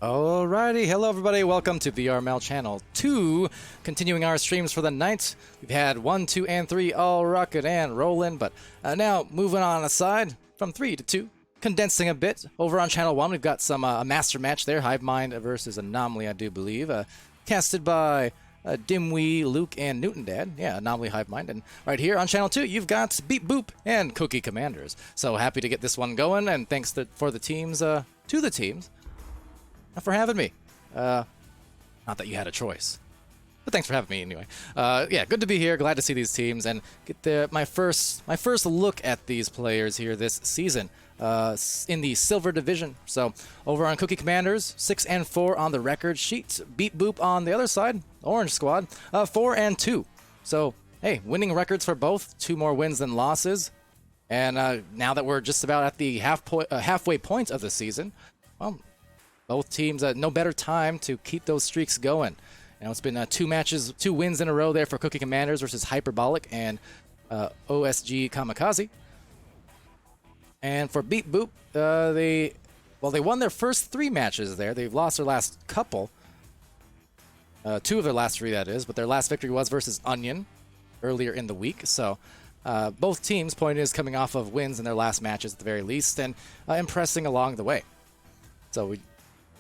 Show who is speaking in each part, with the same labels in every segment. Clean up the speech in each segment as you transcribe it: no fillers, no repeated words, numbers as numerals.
Speaker 1: Alrighty, hello everybody, welcome to VRML Channel 2, continuing our streams for the night. We've had 1, 2, and 3 all rocking and rolling, but now moving on aside from 3 to 2, condensing a bit. Over on Channel 1, we've got some a master match there, Hive Mind versus Anomaly, I do believe, casted by Dimwee, Luke, and Newton Dad. Yeah, Anomaly, Hive Mind. And right here on Channel 2, you've got Beepboop and Cookie Commanders. So happy to get this one going, and thanks for the teams, to the teams, for having me. Not that you had a choice, but thanks for having me anyway. Yeah, good to be here. Glad to see these teams and get my first look at these players here this season in the Silver Division. So over on Cookie Commanders, 6 and 4 on the record sheet. Beepboop on the other side, Orange Squad, 4 and 2. So hey, winning records for both. 2 more wins than losses. And now that we're just about at the halfway point of the season, well, both teams, no better time to keep those streaks going. You know, it's been 2 wins in a row there for Cookie Commanders versus Hyperbolic and OSG Kamikaze. And for Beepboop, they won their first 3 matches there. They've lost their last couple. 2 of their last 3, that is. But their last victory was versus Onion earlier in the week. So both teams, point is, coming off of wins in their last matches at the very least and impressing along the way. So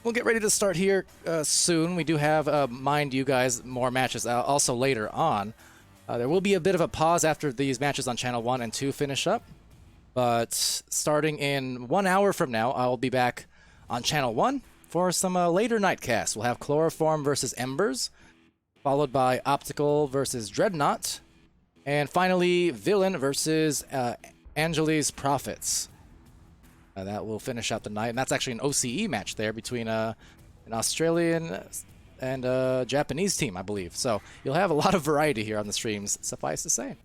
Speaker 1: we'll get ready to start here soon. We do have, mind you guys, more matches also later on. There will be a bit of a pause after these matches on Channel 1 and 2 finish up. But starting in 1 hour from now, I'll be back on Channel 1 for some later nightcasts. We'll have Chloroform versus Embers, followed by Optical versus Dreadnought, and finally Villain versus Angeles Profits. That will finish out the night, and that's actually an OCE match there between an Australian and a Japanese team, I believe. So you'll have a lot of variety here on the streams, suffice to say.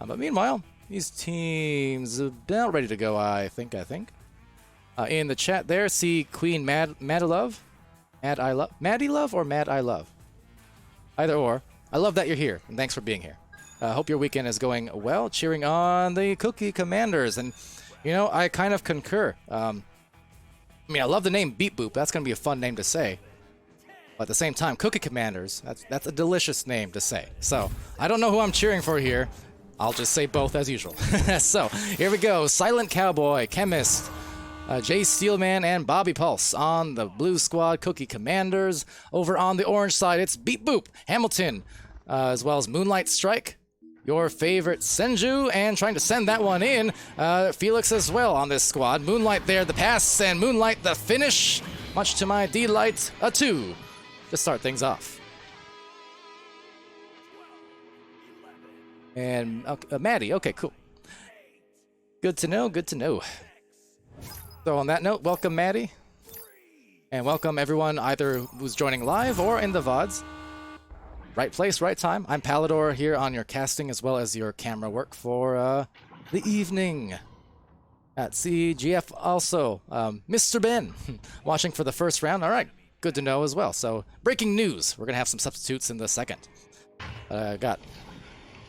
Speaker 1: But meanwhile, these teams are about ready to go, I think. In the chat there, see Queen Madilove. Maddie Love or Mad I Love? Either or. I love that you're here, and thanks for being here. Hope your weekend is going well, cheering on the Cookie Commanders. And, you know, I kind of concur. I mean, I love the name Beepboop. That's going to be a fun name to say. But at the same time, Cookie Commanders, that's a delicious name to say. So, I don't know who I'm cheering for here. I'll just say both as usual. So, here we go. Silent Cowboy, Chemist, Jay Steelman, and Bobby Pulse on the blue squad. Cookie Commanders. Over on the orange side, it's Beepboop, Hamilton, as well as Moonlight Strike, your favorite Senju, and trying to send that one in, Felix as well on this squad. Moonlight there, the pass, and Moonlight the finish. Much to my delight, a 2 to start things off. And Maddie, okay, cool. Good to know, good to know. So on that note, welcome Maddie. And welcome everyone either who's joining live or in the VODs. Right place, right time. I'm Palidore here on your casting as well as your camera work for the evening. At CGF also, Mr. Ben, watching for the first round. All right, good to know as well. So breaking news, we're going to have some substitutes in the second. Got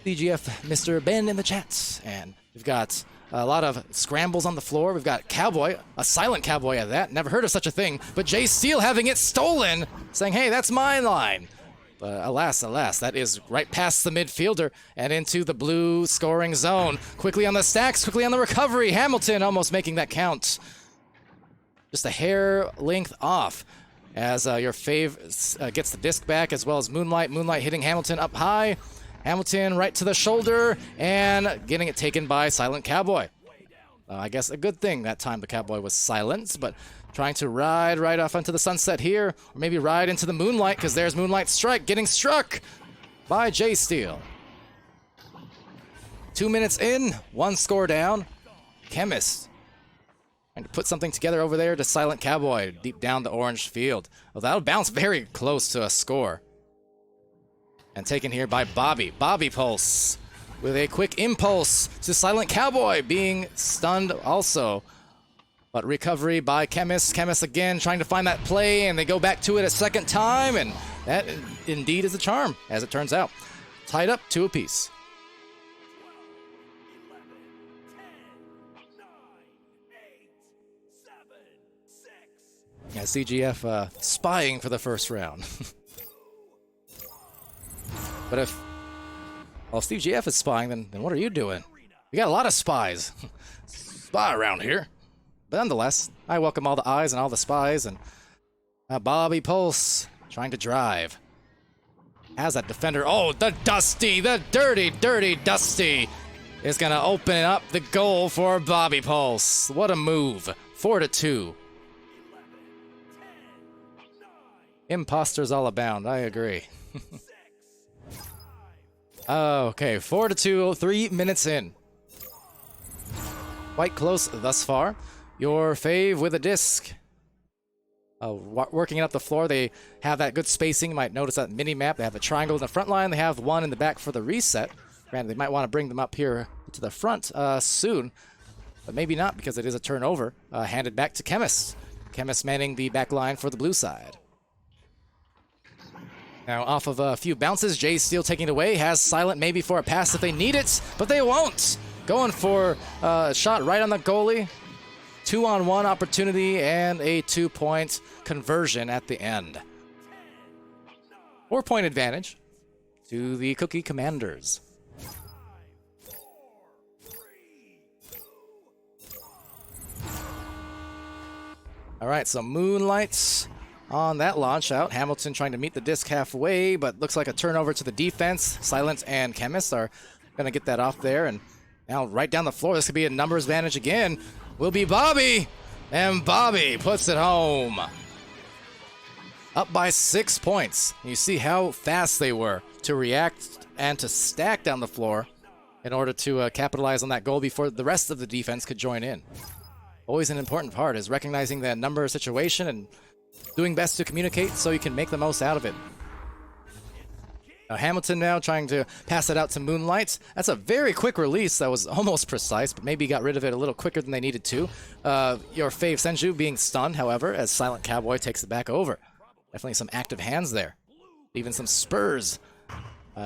Speaker 1: CGF Mr. Ben in the chat, and we've got a lot of scrambles on the floor. We've got Cowboy, a silent Cowboy at that. Never heard of such a thing, but Jay Steele having it stolen, saying, hey, that's my line. But alas, that is right past the midfielder and into the blue scoring zone. Quickly on the stacks, quickly on the recovery. Hamilton almost making that count. Just a hair length off as your fave gets the disc back, as well as Moonlight. Moonlight hitting Hamilton up high. Hamilton right to the shoulder and getting it taken by Silent Cowboy. I guess a good thing that time the Cowboy was silenced, but trying to ride right off onto the sunset here, or maybe ride into the Moonlight, because there's Moonlight Strike getting struck by Jay Steele. 2 minutes in, 1 score down. Chemist trying to put something together over there to Silent Cowboy deep down the orange field. Well, that'll bounce very close to a score. And taken here by Bobby. Bobby Pulse with a quick impulse to Silent Cowboy, being stunned also. But recovery by Chemist. Chemist again trying to find that play, and they go back to it a second time, and that indeed is a charm, as it turns out. Tied up 2 apiece. 12, 11, 10, 9, 8, 7, 6. Yeah, CGF spying for the first round. But if CGF is spying, then what are you doing? We got a lot of spies. Spy around here. But nonetheless, I welcome all the eyes and all the spies, and Bobby Pulse trying to drive. As that defender, oh, the Dusty, the dirty Dusty is going to open up the goal for Bobby Pulse. What a move. 4-2. Imposters all abound, I agree. Okay, 4-2, 3 minutes in. Quite close thus far. Your fave with a disc. Working it up the floor, they have that good spacing. You might notice that mini-map. They have a triangle in the front line. They have one in the back for the reset. Granted, they might want to bring them up here to the front soon. But maybe not, because it is a turnover. Handed back to Chemist. Chemist manning the back line for the blue side. Now, off of a few bounces, Jay Steele taking it away. Has Silent maybe for a pass if they need it, but they won't. Going for a shot right on the goalie. 2-on-1 opportunity and a 2-point conversion at the end. 4-point advantage to the Cookie Commanders. All right, so Moonlights on that launch out. Hamilton trying to meet the disc halfway, but looks like a turnover to the defense. Silent and Chemist are going to get that off there, and now right down the floor. This could be a numbers advantage again. Will be Bobby, and Bobby puts it home. Up by 6 points. You see how fast they were to react and to stack down the floor. in order to capitalize on that goal before the rest of the defense could join in. Always an important part is recognizing that number situation and doing best to communicate so you can make the most out of it. Hamilton now trying to pass it out to Moonlight. That's a very quick release that was almost precise, but maybe got rid of it a little quicker than they needed to. Your fave Senju being stunned, however, as Silent Cowboy takes it back over. Definitely some active hands there. Even some spurs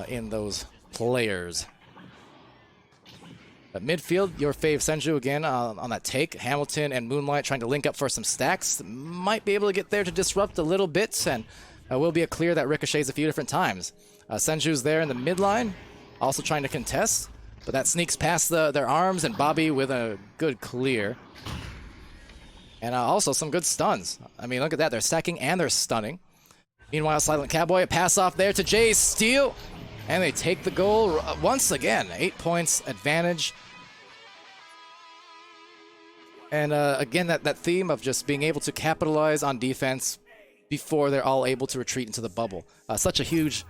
Speaker 1: in those players. At midfield, your fave Senju again on that take. Hamilton and Moonlight trying to link up for some stacks. Might be able to get there to disrupt a little bit, and will be a clear that ricochets a few different times. Senju's there in the midline, also trying to contest, but that sneaks past their arms, and Bobby with a good clear. And also some good stuns. I mean, look at that. They're stacking and they're stunning. Meanwhile, Silent Cowboy, a pass off there to Jay Steele, and they take the goal once again. 8 points advantage. And again, that theme of just being able to capitalize on defense before they're all able to retreat into the bubble. Such a huge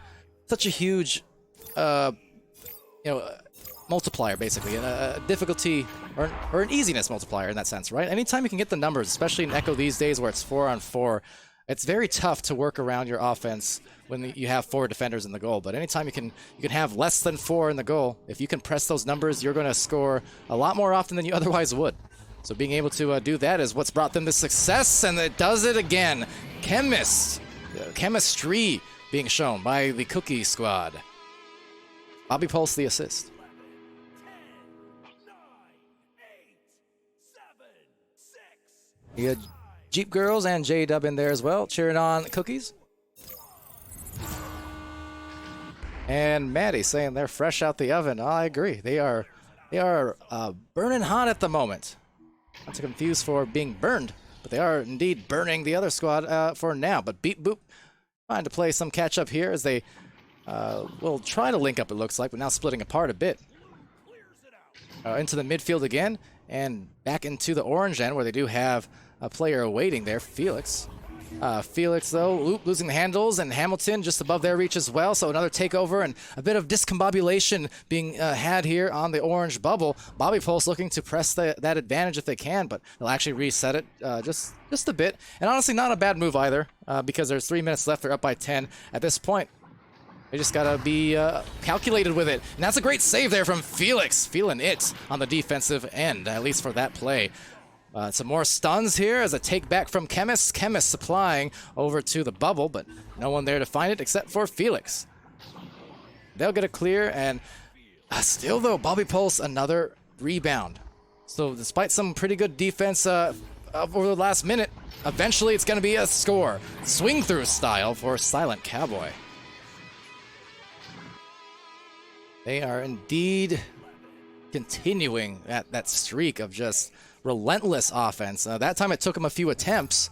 Speaker 1: multiplier, basically, a difficulty or an easiness multiplier in that sense, right? Anytime you can get the numbers, especially in Echo these days where it's 4-on-4, it's very tough to work around your offense when you have 4 defenders in the goal. But anytime you can have less than 4 in the goal, if you can press those numbers, you're going to score a lot more often than you otherwise would. So being able to do that is what's brought them this success, and it does it again. Chemistry being shown by the Cookie Squad. Bobby Pulse the assist. 10, 9, 8, 7, 6. You got Jeep Girls and J-Dub in there as well, cheering on Cookies. And Maddie saying they're fresh out the oven. Oh, I agree. They are burning hot at the moment. Not to confuse for being burned, but they are indeed burning the other squad for now. But Beepboop trying to play some catch up here as they will try to link up, it looks like, but now splitting apart a bit. Into the midfield again, and back into the orange end where they do have a player awaiting there, Felix. Felix, though, losing the handles, and Hamilton just above their reach as well, so another takeover and a bit of discombobulation being had here on the orange bubble. Bobby Pulse looking to press that advantage if they can, but they'll actually reset it just a bit. And honestly, not a bad move either, because there's 3 minutes left. They're up by 10 at this point. They just gotta be calculated with it. And that's a great save there from Felix, feeling it on the defensive end, at least for that play. Some more stuns here as a take back from Chemist. Chemist supplying over to the bubble, but no one there to find it except for Felix. They'll get a clear, and still though, Bobby Pulse another rebound. So despite some pretty good defense over the last minute, eventually it's going to be a score. Swing through style for Silent Cowboy. They are indeed continuing that streak of just relentless offense. That time it took him a few attempts,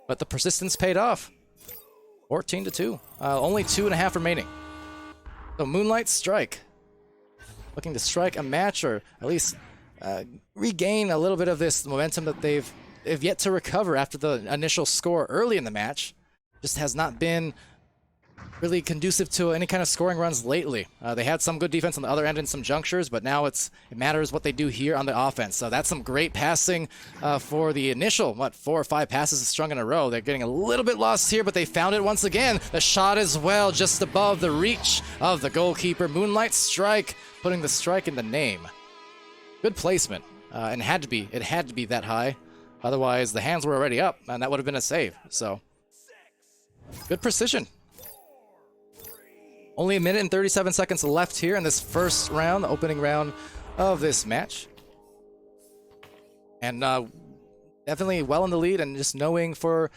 Speaker 1: but the persistence paid off. 14-2. Only 2.5 remaining. So Moonlight Strike. Looking to strike a match, or at least regain a little bit of this momentum that they've yet to recover after the initial score early in the match. Just has not been really conducive to any kind of scoring runs lately. They had some good defense on the other end in some junctures, but now it matters what they do here on the offense. So that's some great passing for the initial, 4 or 5 passes strung in a row. They're getting a little bit lost here, but they found it once again. The shot as well, just above the reach of the goalkeeper. Moonlight Strike, putting the strike in the name. Good placement, and it had to be that high. Otherwise, the hands were already up, and that would have been a save. So, good precision. Only 1 minute and 37 seconds left here in this first round, the opening round of this match. And definitely well in the lead, and just knowing for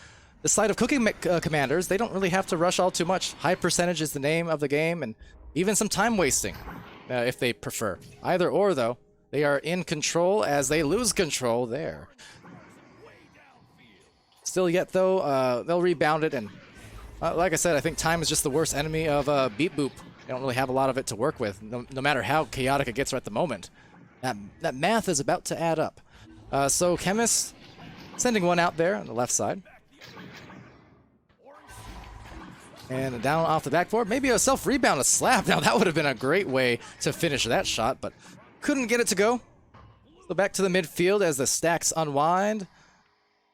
Speaker 1: the side of Cookie Commanders, they don't really have to rush all too much. High percentage is the name of the game, and even some time wasting if they prefer. Either or, though, they are in control as they lose control there. Still yet, though, they'll rebound it, and like I said, I think time is just the worst enemy of Beepboop. They don't really have a lot of it to work with, no matter how chaotic it gets at the moment. That math is about to add up. So Chemist sending one out there on the left side. And down off the backboard, maybe a self-rebound, a slap. Now that would have been a great way to finish that shot, but couldn't get it to go. So back to the midfield as the stacks unwind.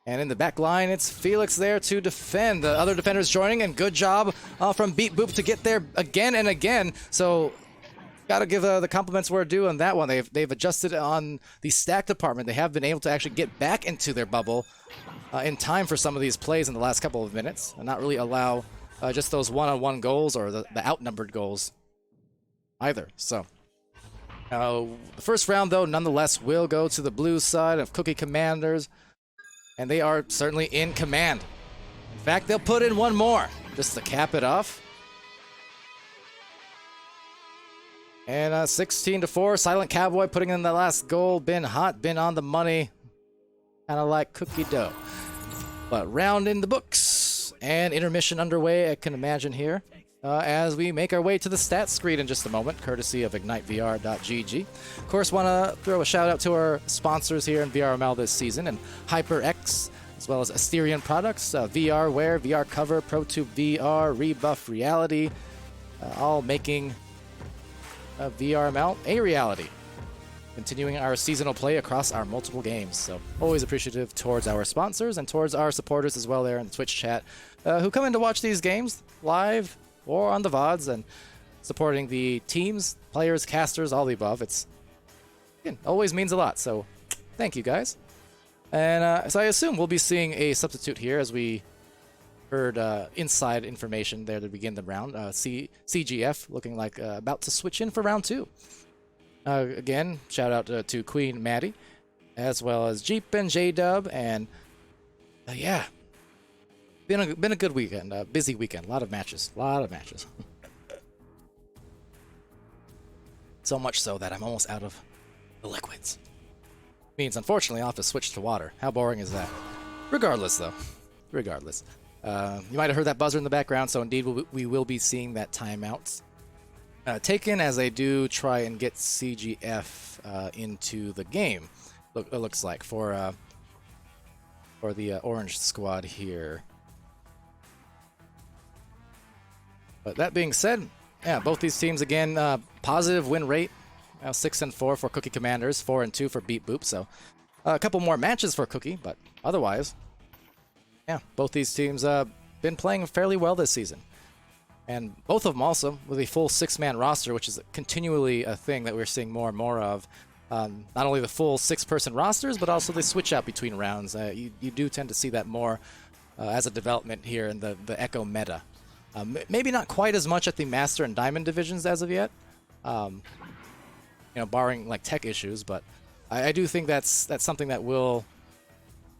Speaker 1: And in the back line, it's Felix there to defend. The other defenders joining, and good job from Beepboop to get there again and again. So gotta give the compliments where due on that one. They've adjusted on the stack department. They have been able to actually get back into their bubble in time for some of these plays in the last couple of minutes, and not really allow just those one-on-one goals or the outnumbered goals either. So the first round, though, nonetheless will go to the blue side of Cookie Commanders, and they are certainly in command. In fact, they'll put in one more just to cap it off. And 16-4, Silent Cowboy putting in the last goal. Been hot, been on the money, kind of like cookie dough. But round in the books. And intermission underway, I can imagine here, as we make our way to the stats screen in just a moment, courtesy of IgniteVR.gg. Of course, want to throw a shout out to our sponsors here in VRML this season, and HyperX, as well as Asterion Products, VRware, VR Cover, ProTube VR, Rebuff Reality, all making VRML a reality. Continuing our seasonal play across our multiple games. So always appreciative towards our sponsors and towards our supporters as well there in the Twitch chat, who come in to watch these games live or on the VODs, and supporting the teams, players, casters, all the above. It's, again, always means a lot. So thank you guys. And so I assume we'll be seeing a substitute here, as we heard inside information there to begin the round. CGF looking like about to switch in for round 2. Again, shout out to Queen Maddie, as well as Jeep and J-Dub, and yeah, been a good weekend, busy weekend, a lot of matches. So much so that I'm almost out of the liquids. Means, unfortunately, I'll have to switch to water. How boring is that? Regardless, though, you might have heard that buzzer in the background, so indeed we will be seeing that timeout taken as they do try and get CGF into the game. It looks like for the orange squad here. But that being said, yeah, both these teams again positive win rate, 6-4 for Cookie Commanders, 4-2 for Beepboop. So a couple more matches for Cookie, but otherwise, yeah, both these teams been playing fairly well this season. And both of them also with a full 6-man roster, which is continually a thing that we're seeing more and more of. Not only the full 6-person rosters, but also they switch out between rounds. You do tend to see that more as a development here in the Echo meta. Maybe not quite as much at the Master and Diamond divisions as of yet, barring like tech issues. But I do think that's something that will.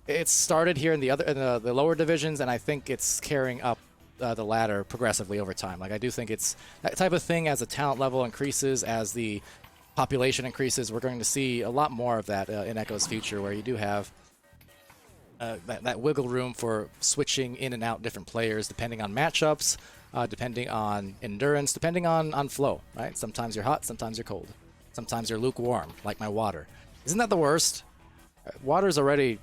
Speaker 1: It's started here in the lower divisions, and I think it's carrying up the ladder progressively over time. Like, I do think it's that type of thing. As the talent level increases, as the population increases, we're going to see a lot more of that in Echo's future, where you do have that wiggle room for switching in and out different players depending on matchups, depending on endurance, depending on flow, right? Sometimes you're hot, sometimes you're cold. Sometimes you're lukewarm, like my water. Isn't that the worst? Water's already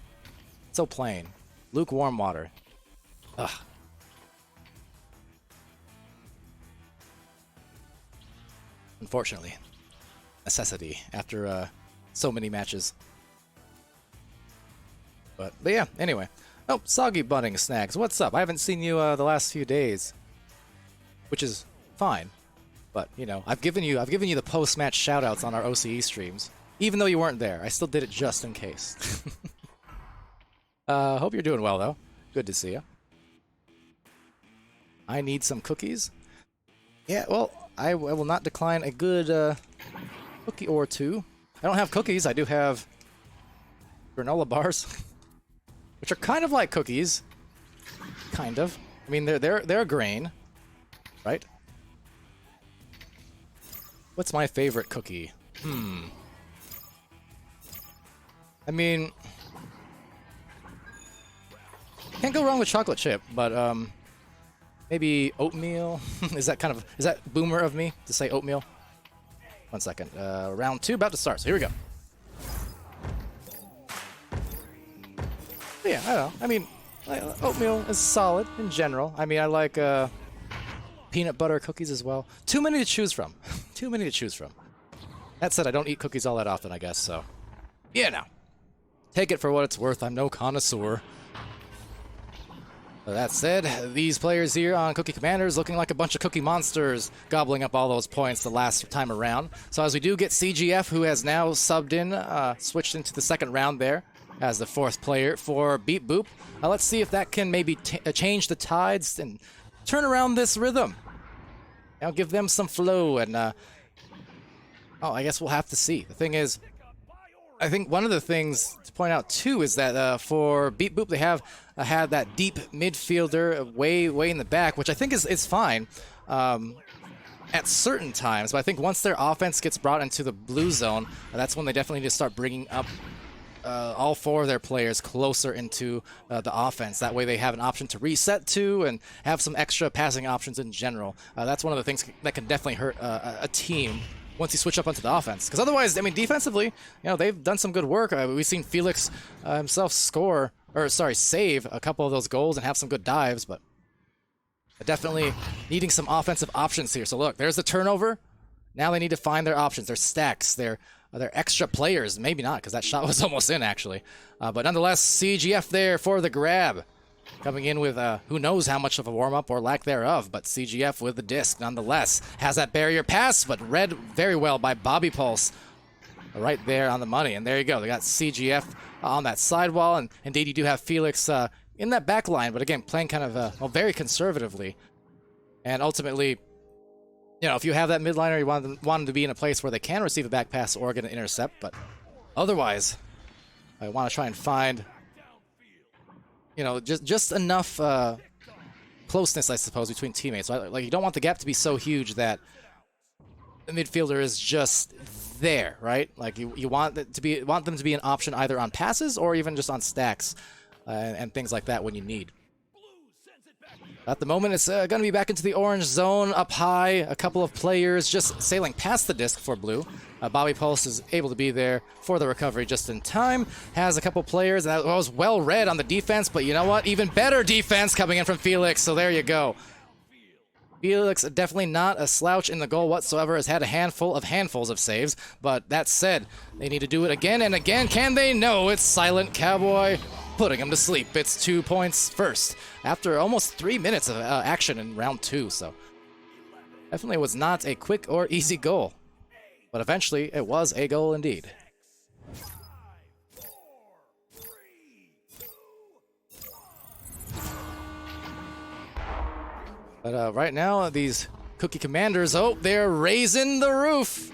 Speaker 1: so plain. Lukewarm water. Ugh. Unfortunately. Necessity after so many matches. But yeah, anyway. Oh, Soggy Bunning Snacks, what's up? I haven't seen you the last few days, which is fine. But I've given you the post-match shoutouts on our OCE streams, even though you weren't there. I still did it just in case. Hope you're doing well though. Good to see you. I need some cookies. Yeah, well, I will not decline a good cookie or two. I don't have cookies. I do have granola bars, which are kind of like cookies. Kind of. I mean, they're a grain, right? What's my favorite cookie? I mean, can't go wrong with chocolate chip, but maybe oatmeal. Is that boomer of me to say oatmeal? 1 second. Round 2 about to start. So here we go. Yeah, I don't know. I mean, oatmeal is solid in general. I mean, I like peanut butter cookies as well. Too many to choose from. Too many to choose from. That said, I don't eat cookies all that often, I guess, so... Yeah, no. Take it for what it's worth. I'm no connoisseur. But that said, these players here on Cookie Commanders looking like a bunch of cookie monsters, gobbling up all those points the last time around. So as we do get CGF, who has now subbed in, switched into the second round there as the fourth player for Beepboop. Let's see if that can maybe change the tides and turn around this rhythm. Now give them some flow and, oh, I guess we'll have to see. The thing is, I think one of the things to point out too is that for Beepboop they have had that deep midfielder way in the back, which I think is fine at certain times. But I think once their offense gets brought into the blue zone, that's when they definitely need to start bringing up all four of their players closer into the offense. That way they have an option to reset to and have some extra passing options in general. That's one of the things that can definitely hurt a team once you switch up onto the offense. Because otherwise, I mean, defensively, you know, they've done some good work. We've seen Felix himself save a couple of those goals and have some good dives, but definitely needing some offensive options here. So look, there's the turnover. Now they need to find their options, their stacks, their extra players. Maybe not, because that shot was almost in, actually. But nonetheless, CGF there for the grab. Coming in with who knows how much of a warm-up or lack thereof, but CGF with the disc nonetheless. Has that barrier pass, but read very well by Bobby Pulse. Right there on the money, and there you go. They got CGF on that sidewall, and indeed you do have Felix in that back line, but again, playing kind of well, very conservatively. And ultimately, you know, if you have that midliner, you want them to be in a place where they can receive a back pass or get an intercept, but otherwise, I want to try and find, you know, just enough closeness, I suppose, between teammates. So, like, you don't want the gap to be so huge that the midfielder is just there, right? Like you want them to be an option either on passes or even just on stacks and things like that when you need. At the moment, it's going to be back into the orange zone, up high. A couple of players just sailing past the disc for blue. Bobby Pulse is able to be there for the recovery just in time. Has a couple players, and that was well read on the defense, but you know what? Even better defense coming in from Felix, so there you go. Felix, definitely not a slouch in the goal whatsoever, has had a handfuls of saves, but that said, they need to do it again and again. Can they? No, it's Silent Cowboy putting him to sleep. It's 2 points first after almost 3 minutes of action in round 2, so definitely was not a quick or easy goal, but eventually it was a goal indeed. But right now, these Cookie Commanders, oh, they're raising the roof,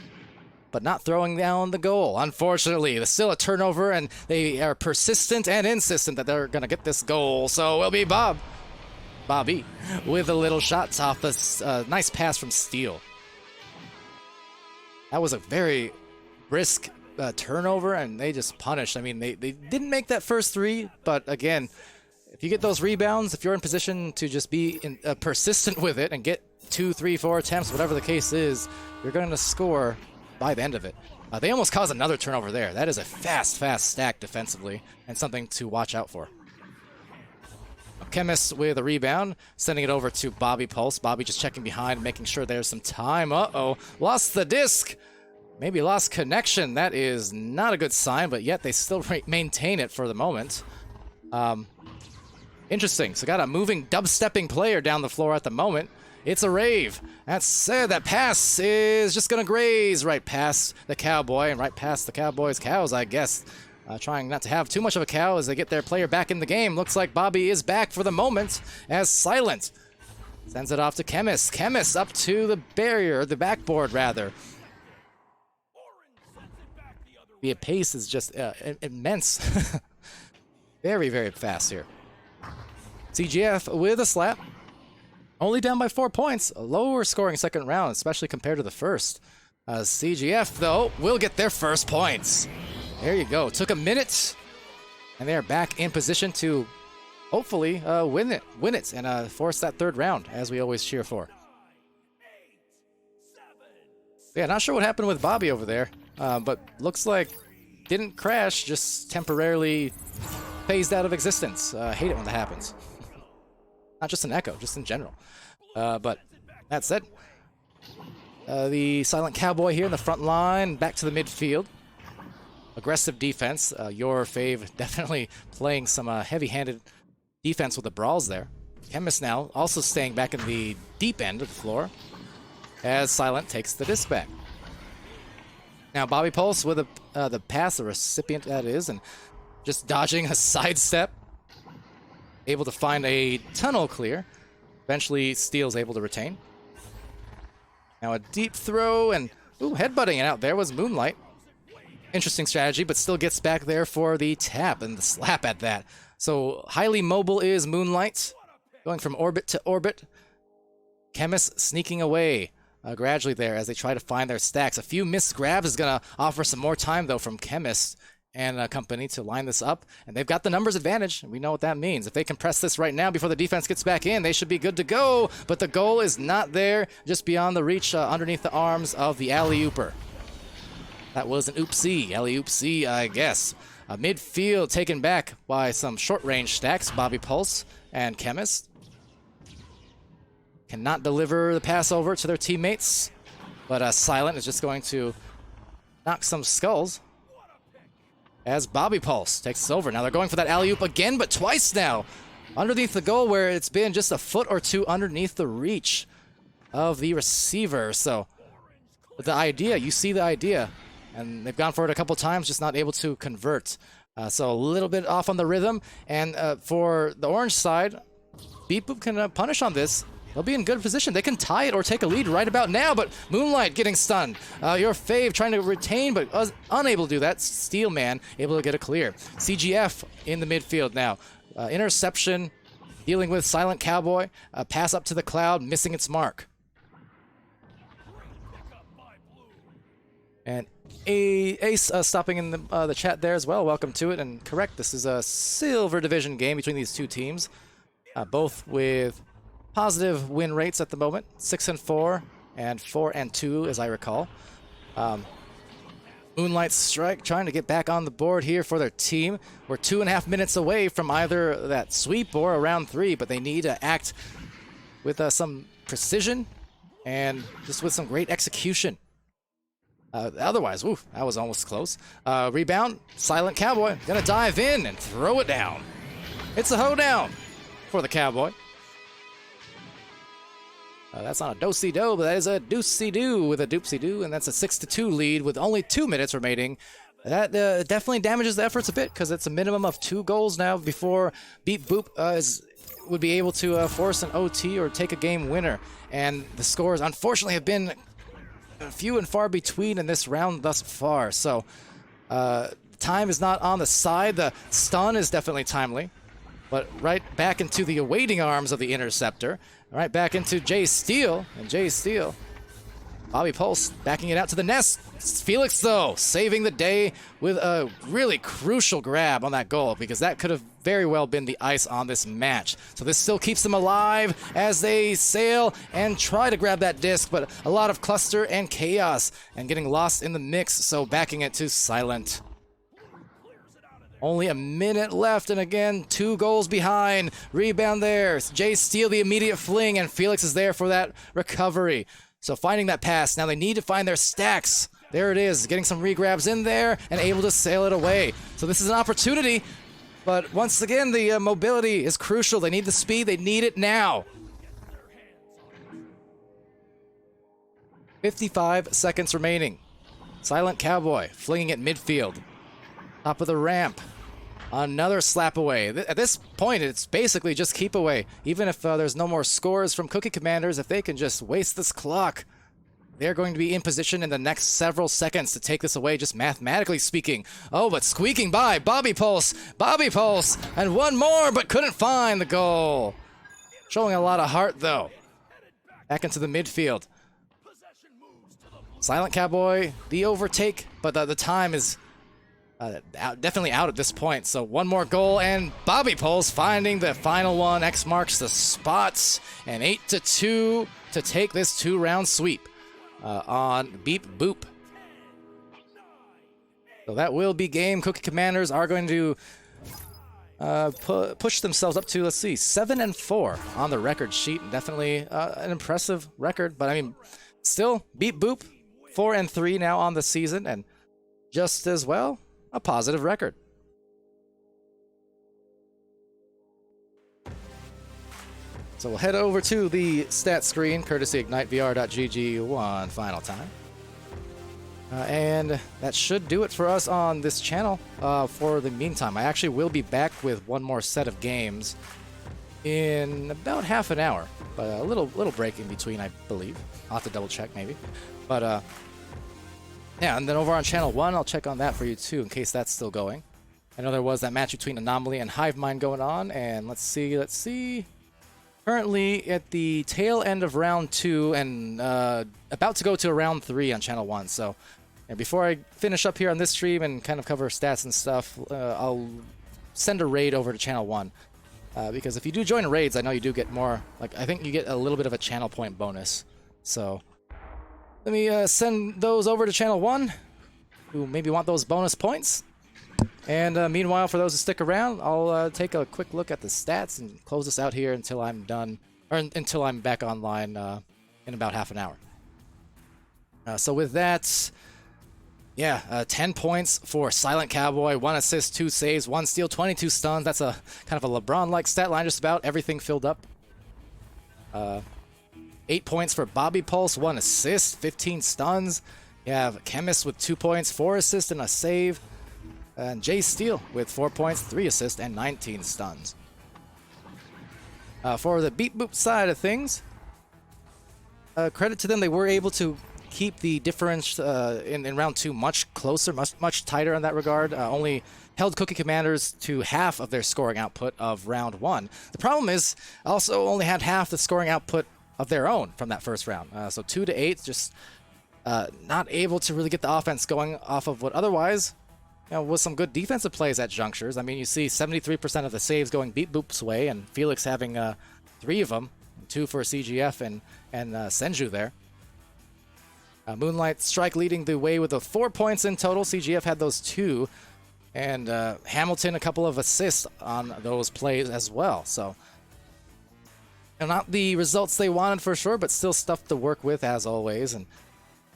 Speaker 1: but not throwing down the goal. Unfortunately, there's still a turnover, and they are persistent and insistent that they're going to get this goal. So it'll be Bobby, with a little shot off this nice pass from Steele. That was a very brisk turnover, and they just punished. I mean, they didn't make that first 3, but again, if you get those rebounds, if you're in position to just be persistent with it and get 2, 3, 4 attempts, whatever the case is, you're going to score by the end of it. They almost caused another turnover there. That is a fast stack defensively and something to watch out for. Chemist with a rebound, sending it over to Bobby Pulse. Bobby just checking behind, making sure there's some time. Uh-oh, lost the disc. Maybe lost connection. That is not a good sign, but yet they still maintain it for the moment. Interesting. So got a moving, dubstepping player down the floor at the moment. It's a rave. That's that pass is just going to graze right past the Cowboy and right past the Cowboy's cows, I guess. Trying not to have too much of a cow as they get their player back in the game. Looks like Bobby is back for the moment as Silent sends it off to Chemist. Chemist up to the barrier, the backboard rather. The pace is just immense. Very fast here. CGF with a slap. Only down by 4 points. A lower scoring second round, especially compared to the first. CGF, though, will get their first points. There you go. Took a minute, and they are back in position to hopefully win it, and force that third round, as we always cheer for. Yeah, not sure what happened with Bobby over there, but looks like didn't crash, just temporarily phased out of existence. Hate it when that happens. Not just an echo, just in general. But That said, the Silent Cowboy here in the front line, back to the midfield. Aggressive defense. Your fave definitely playing some heavy-handed defense with the brawls there. Chemist now also staying back in the deep end of the floor as Silent takes the disc back. Now Bobby Pulse with the pass, the recipient that is, and just dodging a sidestep. Able to find a tunnel clear. Eventually Steel's able to retain. Now a deep throw and headbutting it out there was Moonlight. Interesting strategy, but still gets back there for the tap and the slap at that. So highly mobile is Moonlight, going from orbit to orbit. Chemist sneaking away gradually there as they try to find their stacks. A few missed grabs is going to offer some more time, though, from Chemist and company to line this up. And they've got the numbers advantage, and we know what that means. If they can press this right now before the defense gets back in, they should be good to go. But the goal is not there, just beyond the reach underneath the arms of the alley-ooper. That was an oopsie, alley-oopsie, I guess. Midfield taken back by some short-range stacks, Bobby Pulse and Chemist. Cannot deliver the pass over to their teammates, but Silent is just going to knock some skulls as Bobby Pulse takes over. Now they're going for that alley-oop again, but twice now. Underneath the goal where it's been just a foot or two underneath the reach of the receiver. So the idea, you see the idea. And they've gone for it a couple times, just not able to convert. So a little bit off on the rhythm. And for the orange side, Beepboop can punish on this. They'll be in good position. They can tie it or take a lead right about now, but Moonlight getting stunned. Your fave trying to retain, but unable to do that. Steelman able to get a clear. CGF in the midfield now. Interception, dealing with Silent Cowboy. Pass up to the cloud, missing its mark. And Ace stopping in the chat there as well. Welcome to it. And correct, this is a Silver Division game between these two teams. Both with positive win rates at the moment. 6-4 and 4-2, as I recall. Moonlight Strike trying to get back on the board here for their team. We're 2.5 minutes away from either that sweep or a round 3, but they need to act with some precision and just with some great execution. Otherwise, oof, that was almost close. Rebound, Silent Cowboy, gonna dive in and throw it down. It's a hoedown for the Cowboy. That's not a do-si-do, but that is a doocy-doo with a doopsy-doo, and that's a 6-2 lead with only 2 minutes remaining. That definitely damages the efforts a bit, because it's a minimum of 2 goals now before Beepboop would be able to force an OT or take a game winner. And the scores, unfortunately, have been few and far between in this round thus far. So time is not on the side. The stun is definitely timely, but right back into the awaiting arms of the interceptor. Right back into Jay Steele, and Jay Steele, Bobby Pulse backing it out to the nest. Felix, though, saving the day with a really crucial grab on that goal, because that could have very well been the ice on this match. So this still keeps them alive as they sail and try to grab that disc, but a lot of cluster and chaos and getting lost in the mix, so backing it to Silent. Only a minute left, and again, 2 goals behind. Rebound there. Jay Steele, the immediate fling, and Felix is there for that recovery. So finding that pass. Now they need to find their stacks. There it is, getting some regrabs in there and able to sail it away. So this is an opportunity, but once again, the mobility is crucial. They need the speed. They need it now. 55 seconds remaining. Silent Cowboy flinging it midfield. Top of the ramp. Another slap away. At this point, it's basically just keep away. Even if there's no more scores from Cookie Commanders, if they can just waste this clock, they're going to be in position in the next several seconds to take this away, just mathematically speaking. Oh, but squeaking by, Bobby Pulse, and one more, but couldn't find the goal. Showing a lot of heart, though. Back into the midfield. Silent Cowboy, the overtake, but the time is definitely out at this point. So one more goal, and Bobby Pulse finding the final one. X marks the spots, and 8-2 to take this 2-round sweep on Beepboop. So that will be game. Cookie Commanders are going to pushed themselves up to, let's see, 7-4 on the record sheet. Definitely an impressive record, but I mean, still, Beepboop, 4-3 now on the season, and just as well, a positive record. So we'll head over to the stat screen, courtesy IgniteVR.gg one final time. And that should do it for us on this channel for the meantime. I actually will be back with one more set of games in about half an hour, but a little break in between, I believe. I'll have to double check maybe. But yeah, and then over on channel 1, I'll check on that for you too, in case that's still going. I know there was that match between Anomaly and Hivemind going on, and let's see. Currently at the tail end of round 2 and about to go to round 3 on channel 1. So and before I finish up here on this stream and kind of cover stats and stuff, I'll send a raid over to channel 1. Because if you do join raids, I know you do get more, like, I think you get a little bit of a channel point bonus. So let me send those over to channel 1 who maybe want those bonus points. And meanwhile, for those who stick around, I'll take a quick look at the stats and close this out here until I'm done, or until I'm back online in about half an hour. So with that, yeah, 10 points for Silent Cowboy, 1 assist, 2 saves, 1 steal, 22 stuns. That's a kind of a LeBron-like stat line, just about everything filled up. 8 points for Bobby Pulse, 1 assist, 15 stuns. You have Chemist with 2 points, 4 assists, and a save. And Jay Steele with 4 points, 3 assists, and 19 stuns. For the Beepboop side of things, credit to them, they were able to keep the difference in round 2 much closer, much tighter in that regard. Only held Cookie Commanders to half of their scoring output of round 1. The problem is, also only had half the scoring output of their own from that first round. So 2 to 8, just not able to really get the offense going off of what otherwise was some good defensive plays at junctures. I mean, you see 73% of the saves going Beepboop's way, and Felix having 3 of them, 2 for CGF and Senju there. Moonlight Strike leading the way with the 4 points in total. CGF had those 2, and Hamilton a couple of assists on those plays as well. So, not the results they wanted for sure, but still stuff to work with as always. And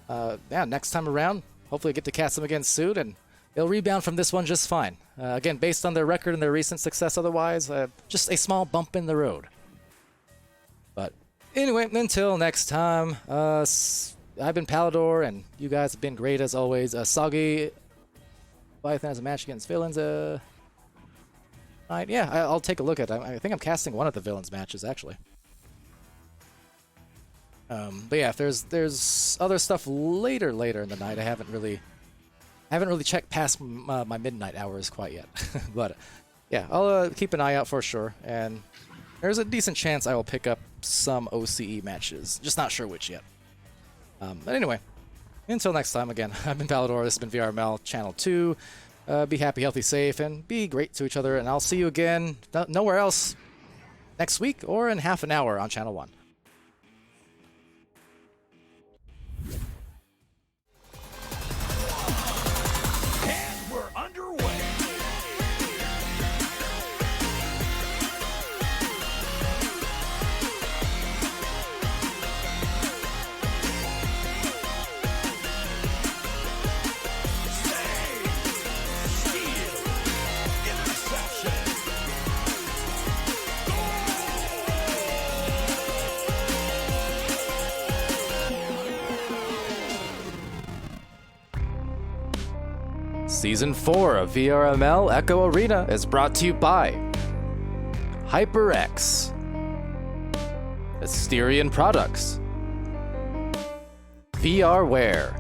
Speaker 1: yeah, next time around, hopefully get to cast them again soon, and they'll rebound from this one just fine. Again, based on their record and their recent success otherwise, just a small bump in the road. But anyway, until next time, I've been Palidore, and you guys have been great as always. Soggy Python has a match against villains. Right, yeah, I'll take a look at it. I think I'm casting one of the villains matches, actually. But yeah, if there's other stuff later in the night, I haven't really checked past my midnight hours quite yet. But yeah, I'll keep an eye out for sure, and there's a decent chance I will pick up some OCE matches. Just not sure which yet. But anyway, until next time, again, I've been Palidore, this has been VRML Channel 2. Be happy, healthy, safe, and be great to each other, and I'll see you again nowhere else next week or in half an hour on Channel 1.
Speaker 2: And we're underway.
Speaker 1: Season 4 of VRML Echo Arena is brought to you by HyperX, Asterion Products, VRware,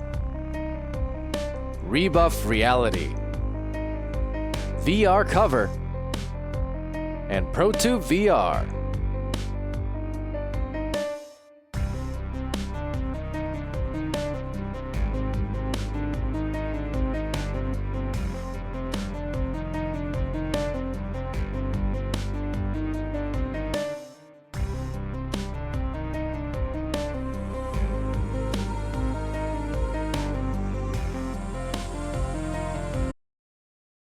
Speaker 1: Rebuff Reality, VR Cover, and ProTube VR.